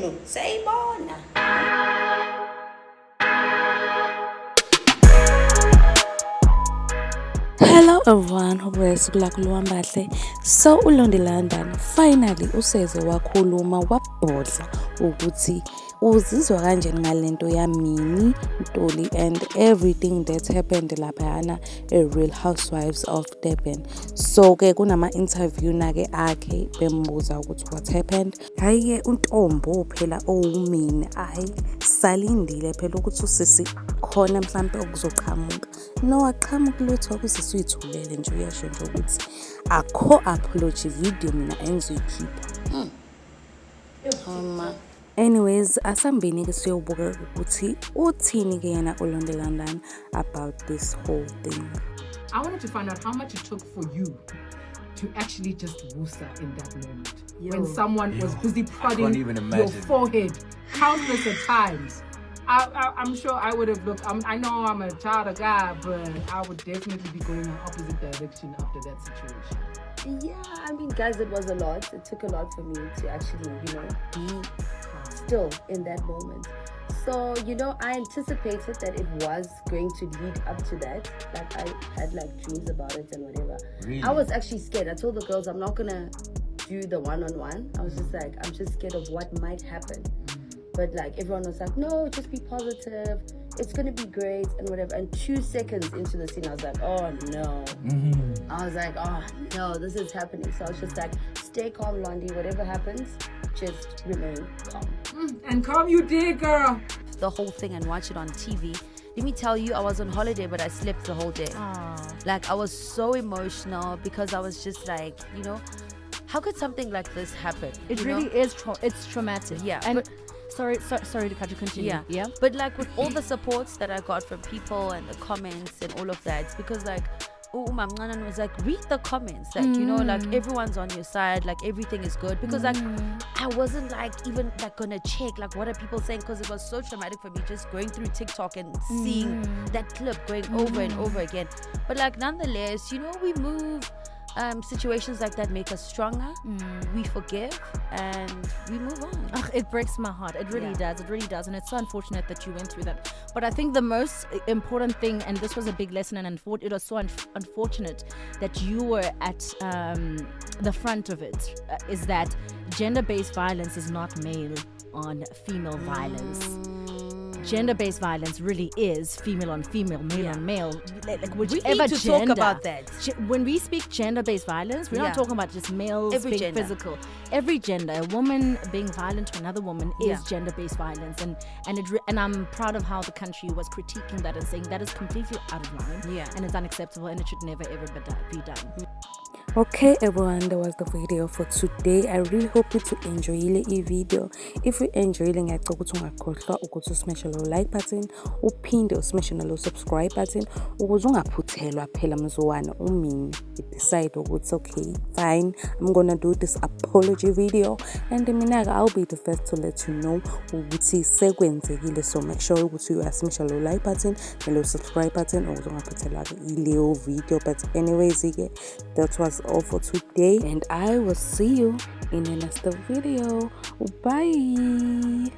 yenu sayibona. Hello everyone, hope bahle. So uLondie London finally useze wakhuluma wabhodla ukuthi uzizwa kanjani ngalento yaMinnie Ntuli and everything that happened laphayana Real Housewives of Durban. So ke kunama interview nake akhe bembuza ukuthi what happened. Hayi ke uNtombo phela uMinnie salindile phela ukuthi usisi khona mhlambe okuzoqhamuka. No aqhamuka lutho kusisuyithulele nje uyasho nje ukuthi akho apology video mina engizoyikhipha. Anyways, asambini ke siyobuka ukuthi uthini ke yena uLondie London about this whole thing. I wanted to find out how much it took for you to actually just woosa in that moment. When someone was busy prodding your forehead countless of times. I'm sure I would have looked, I know I'm a child of God, but I would definitely be going in opposite direction after that situation. Yeah, I mean, guys, it was a lot. It took a lot for me to actually, be still in that moment. So, I anticipated that it was going to lead up to that. Like, I had dreams about it and whatever. Really? I was actually scared. I told the girls, I'm not gonna do the one-on-one. I was just like, I'm just scared of what might happen. But everyone was like, no, just be positive. It's gonna be great and whatever. And 2 seconds into the scene, I was like, oh no. I was like, oh no, this is happening. So I was just like, stay calm, Londie. Whatever happens, just remain calm. And calm you did, girl. The whole thing and watch it on TV. Let me tell you, I was on holiday, but I slept the whole day. Aww. I was so emotional because I was just how could something like this happen? It really is. It's traumatic. Yeah. And sorry to cut you. Continue. Yeah. But with all the supports that I got from people and the comments and all of that, it's because Mamncane was read the comments, everyone's on your side, everything is good, because I wasn't even gonna check what are people saying, because it was so traumatic for me just going through TikTok and seeing that clip going over and over again. But nonetheless, we move. Situations like that make us stronger. We forgive and we move on. It breaks my heart. It really does. It really does. And it's so unfortunate that you went through that. But I think the most important thing, and this was a big lesson, and it was so unfortunate that you were at the front of it, is that gender-based violence is not male on female violence. Gender-based violence really is female on female, male on male, whichever we need to gender. talk about that. When we speak gender-based violence, we're not talking about just males Every being gender. physical. Every gender, a woman being violent to another woman is gender-based violence, and I'm proud of how the country was critiquing that and saying that is completely out of line, and it's unacceptable, and it should never ever be done. Okay everyone, that was the video for today. I really hope you to enjoy the video. If you enjoy it, ngiyacela ukuthi ungakhohlwa ukuthi smash lo like button, uphinde usmash lo subscribe button ukuze ungaphuthelwa phela mzwana uMinnie decide ukuthi okay fine, I'm gonna do this apology video, and mina I'll be the first to let you know ukuthi sekwenzekile. So make sure ukuthi you smash lo like button and subscribe button ukuze ungaphuthelwa ile video. But anyways, that was all for today, and I will see you in the next video. Bye.